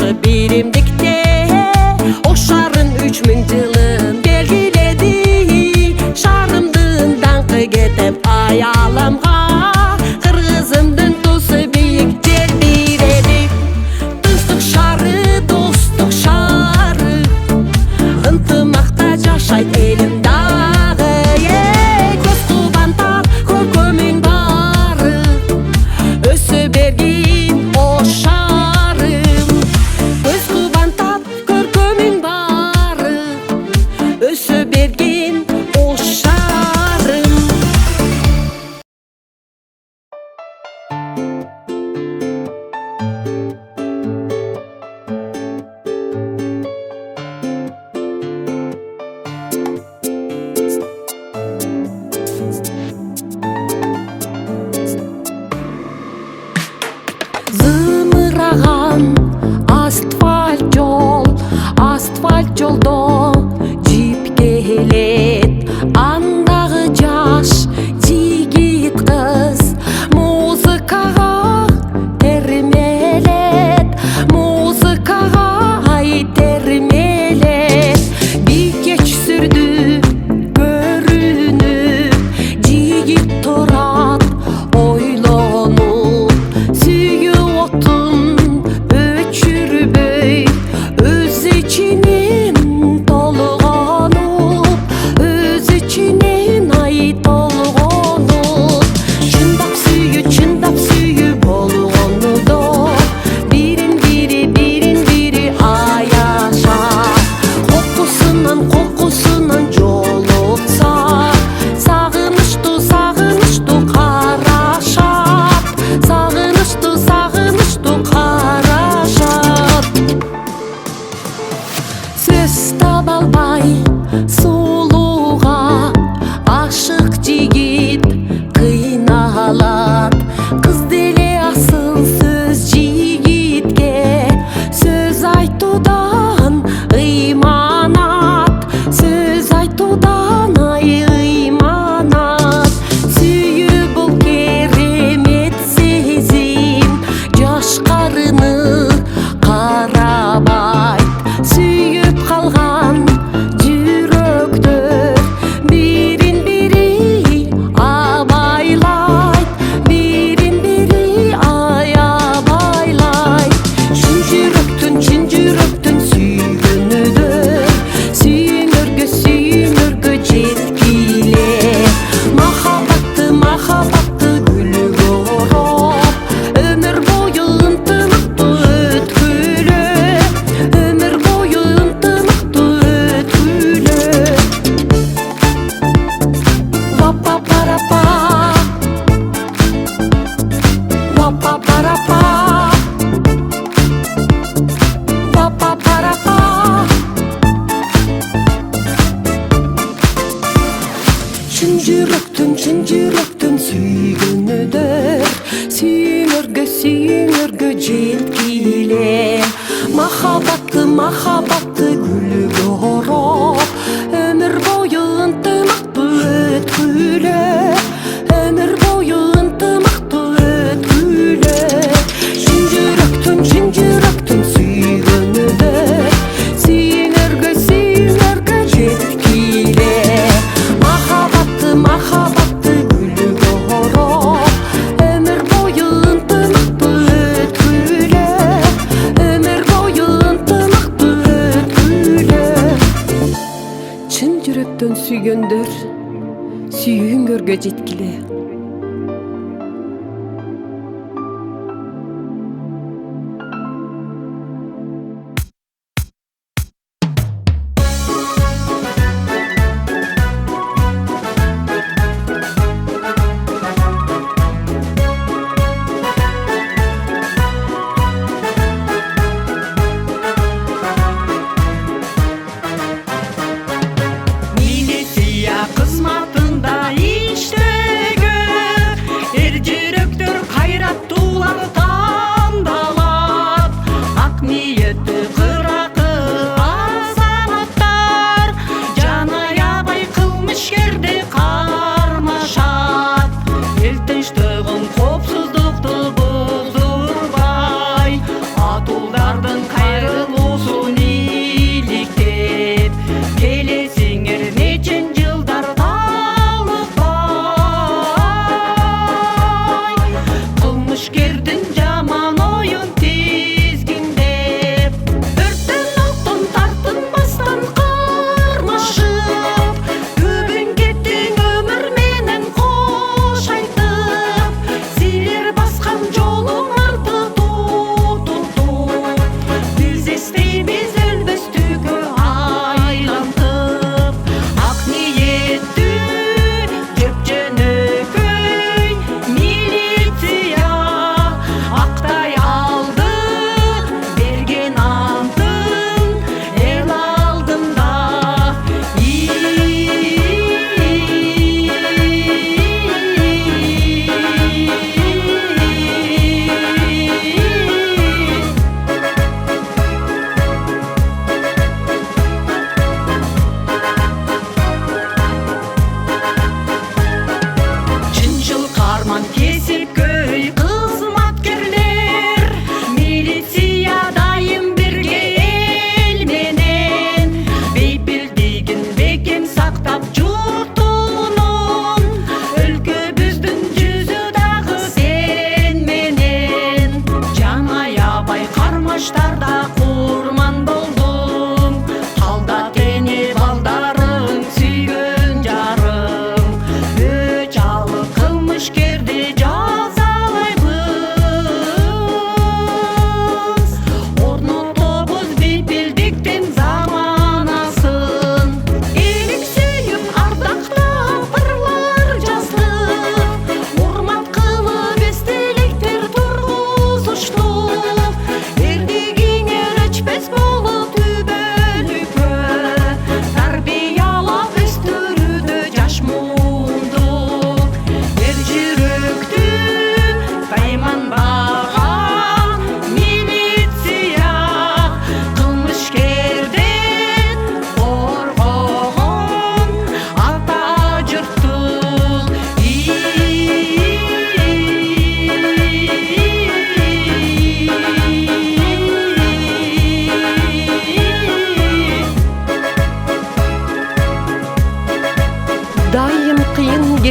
Aşkı birimdikte oşarın 3000 yılın belgiledi. Şarımdın dаңқы кетіп аяламға, қырғызымдың тусы биік жер береді. Достық шары, достық шары, ынтымақта жашайды елім дағы. Көз қубантар көркөмің бары, өсі берген ошарым. Көз қубантар көркөмің бары, өсі берген ошарым. Зымыраған асфальт жолдо жип келет. Андағы жаш жигит кыз музыкага термелет, музыкага термелет. Бикеч сүрдү көрүнүп, жигит турат ойлонуп, сүйүү отун өчүрбөй, өз ичинен толгонуп, өз ичинен толгонуп. Чындап сүйүү болгону да бирин бири аяшап, кокусунан жолукса, сагынычтуу карашат, сагынычтуу карашат. Сөз таба албай сулууга ашык жигит кыйналат. Кыз деле асыл сөз жигитке, сөз айтуудан ыйманат, сөз айтуудан ыйманат. Сүйүү бул керемет сезим, жаш карыны карабайт. Сүйүп калган жүрөктөр бирин бири абайлайт, бирин бири аябайлайт. Чын жүрөктүн сүйгөнүдөр, сүйүңөргө жеткиле. Махабатты гүлгө ороп, өмүр бою ынтымактуу өткүлө, өмүр бою ынтымактуу өткүлө. Вапа-парапа, вапа-парапа, вапа-парапа. Чын жүрөктүн сүйгөнүдөр, сүйүңөргө жеткиле. Махабатты гүлгө ороп, өмүр бою ынтымактуу өткүлө, өмүр бою ынтымактуу өткүлө. Чын жүрөктүн сүйгөнүдөр, сүйүңөргө жеткиле. Махабатты гүлгө ороп, өмүр бою ынтымактуу өткүлө, өмүр бою ынтымактуу өткүлө. Чын жүрөктөн сүйгөндөр сүйүңөргө жеткиле. Milisiya kızmatında iştegen.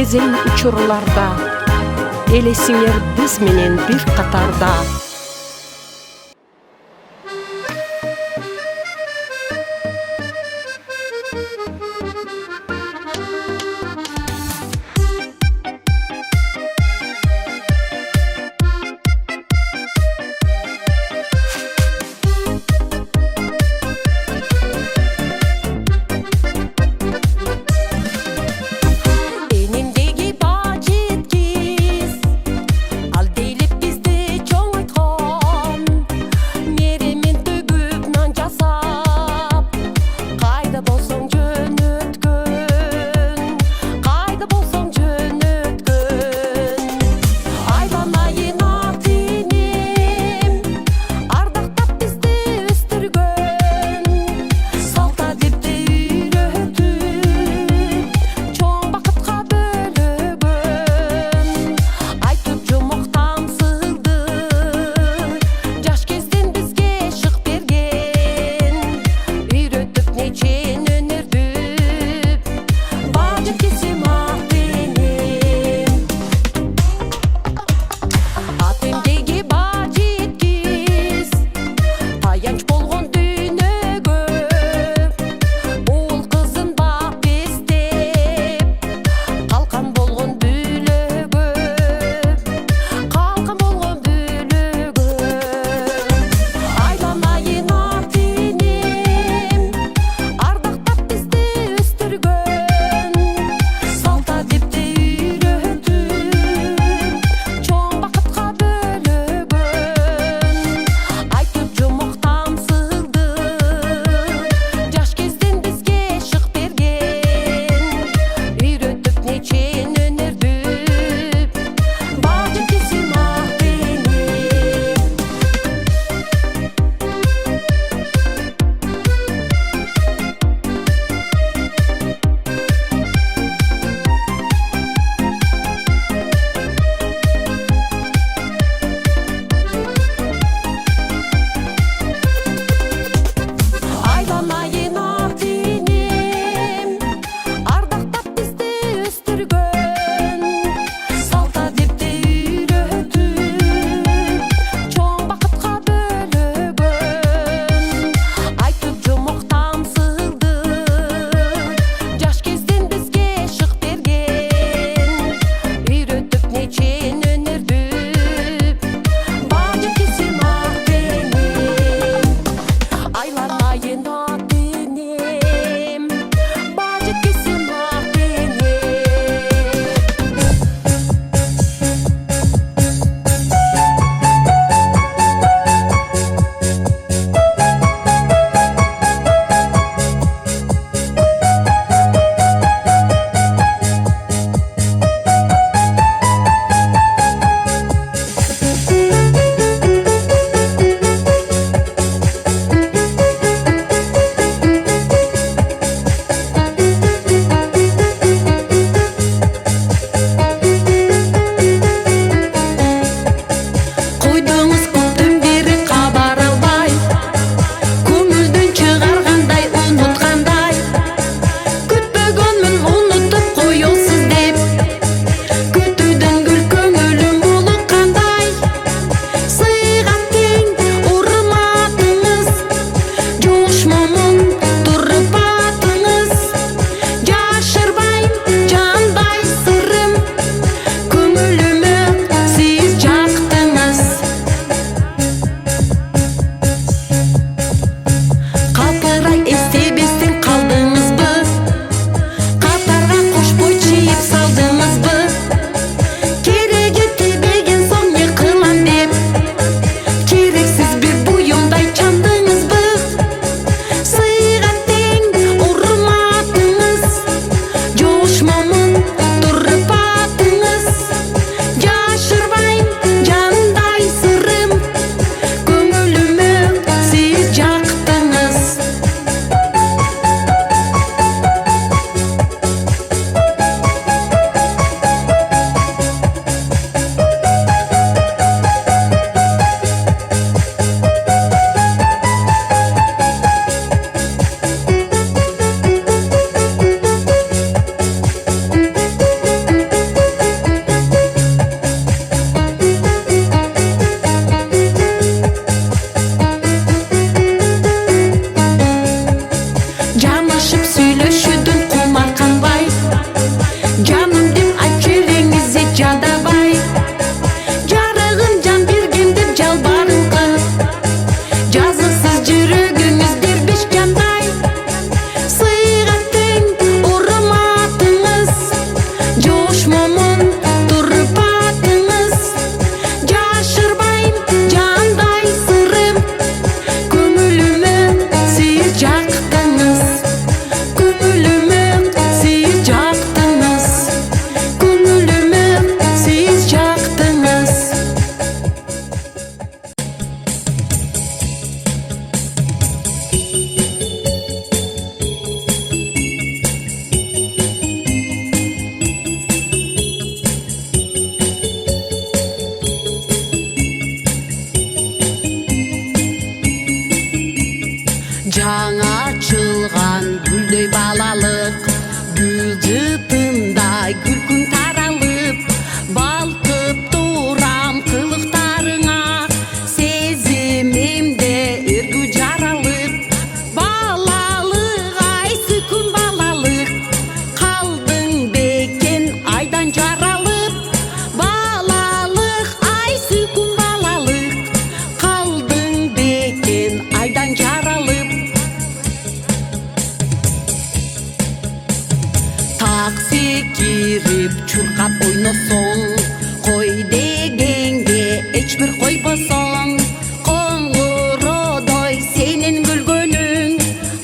кезең учурларда элесиңер биз менен бир катарда. Tayanç болгон Жаңа açılgan gülдөй балалык, гүл жытындай күлкүң таралып, балкып турам кылыктарыңа, сезимимде өргү жаралып. Балалык ай сүкүн балалык, калдың бекен айдан жаралып. Балалык ай сүкүн балалык, калдың бекен айдан жаралып. Такси кирип чуркап ойносоң, кой дегенге эч бир койбосоң, коңгуродой сенин күлгөнүң,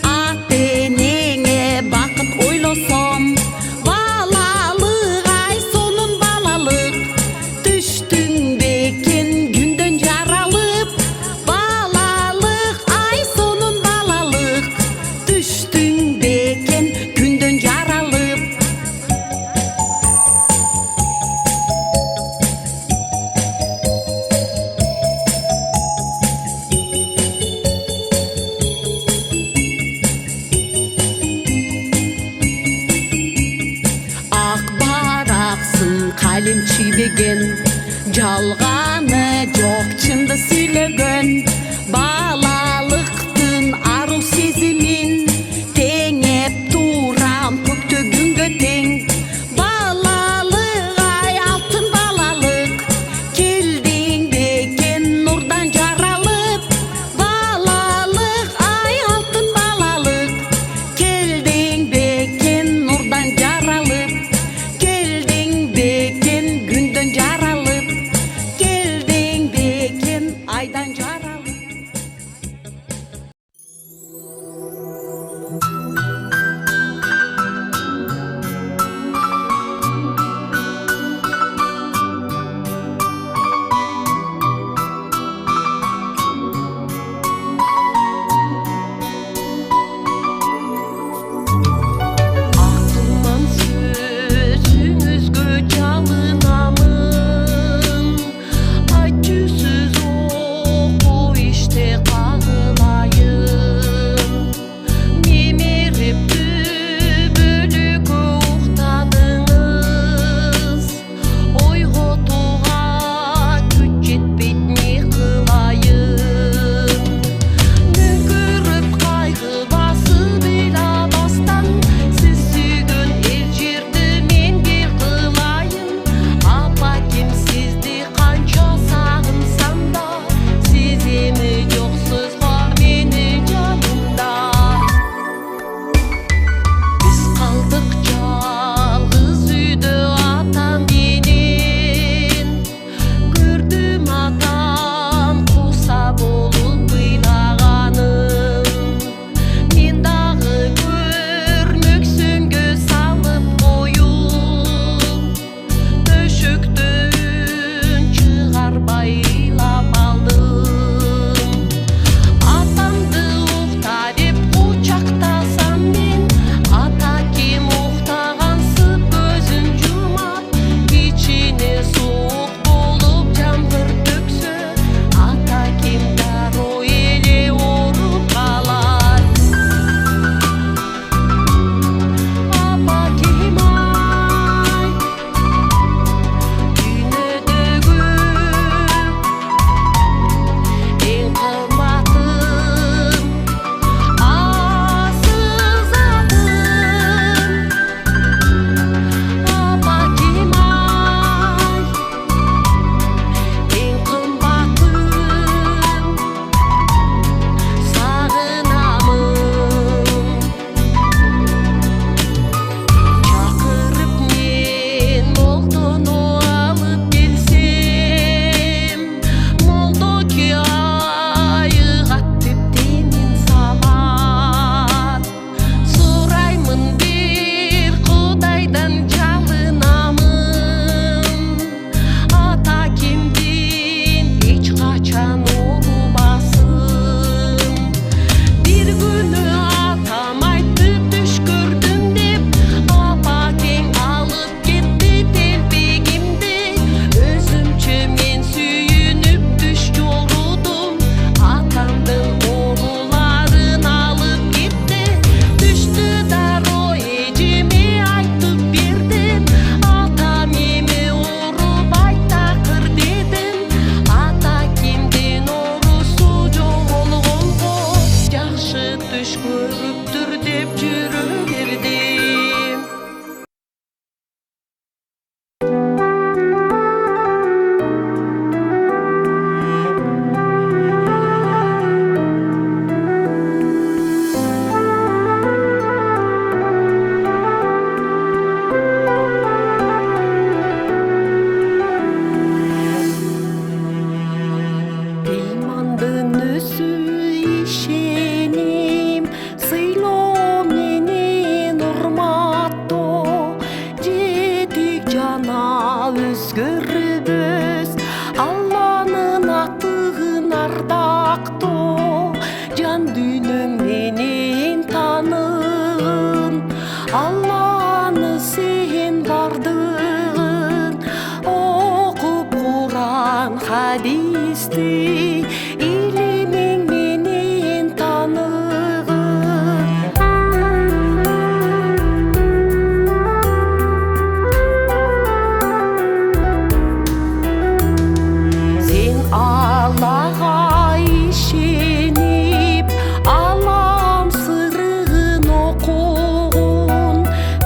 ата энеңе бакыт ойлосом. Балалык ай сонун балалык, түштүң бекен күндөн жаралып. Балалык ай сонун балалык, түштүң бекен күндөн жаралып. Ак бараксың калем чийбеген, жалганы жок чынды сүйлөгөн. Балалыктын ару сезимин теңеп турам көктө күнгө тең. Балалык ай алтын балалык, келдиң бекен нурдан жаралып. Балалык ай алтын балалык, келдиң бекен нурдан жаралып. Келдиң бекен күндөн жаралып, келдиң бекен айдан жаралып. Aklımdan sözünüzgö çalınamın, acısız oku işte kağılayım. Memiri туш көрүптүр деп жүрө бердим. Имандын өзү ишеним, сыйлоо менен урматтоо, жетик жана өзгөрбөс, Алланын атын ардактоо, жан дүйнөң менен таныгын, Алланы сен бардыгын, окуп Куран хадисти, илимиң менен таныгын. Сен Аллага ишенип, алам сырын окугун,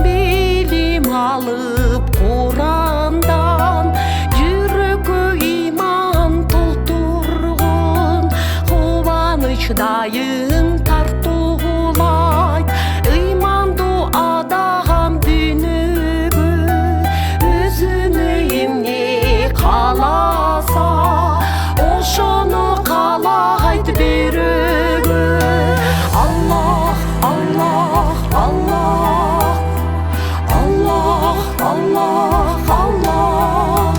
билим алып Курандан, жүрөккө иман толтургун, кубаныч дайым тартуулайт, ыймандуу адам дүйнөгө, өзүнө эмне кааласа, ошону каалайт берөгө. Аллах, Аллах, Аллах, Аллах, Аллах, Аллах.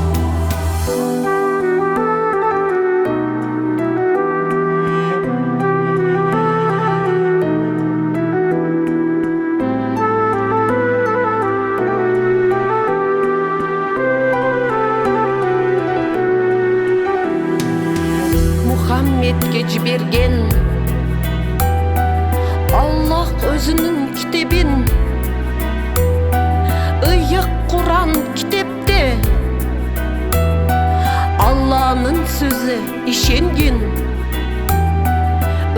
Мухаммедке жиберген Аллах өзүнүн китебин, ыйык Куран китепте Алланын сөзү ишенген,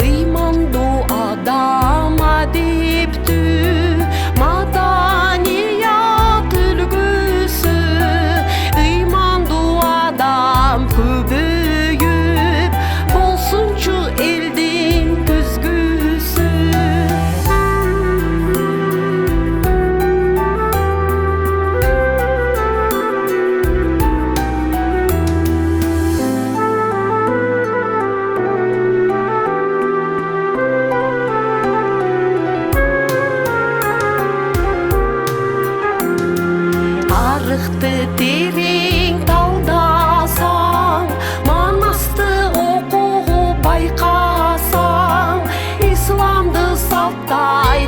ыймандуу адам адептүү, маданият үлгүсү, ыймандуу адам көбөйүп, болсунчу элдин көзгүсү. Тарыхты терең талдасаң, манасты окуп байкасаң, исламды салттай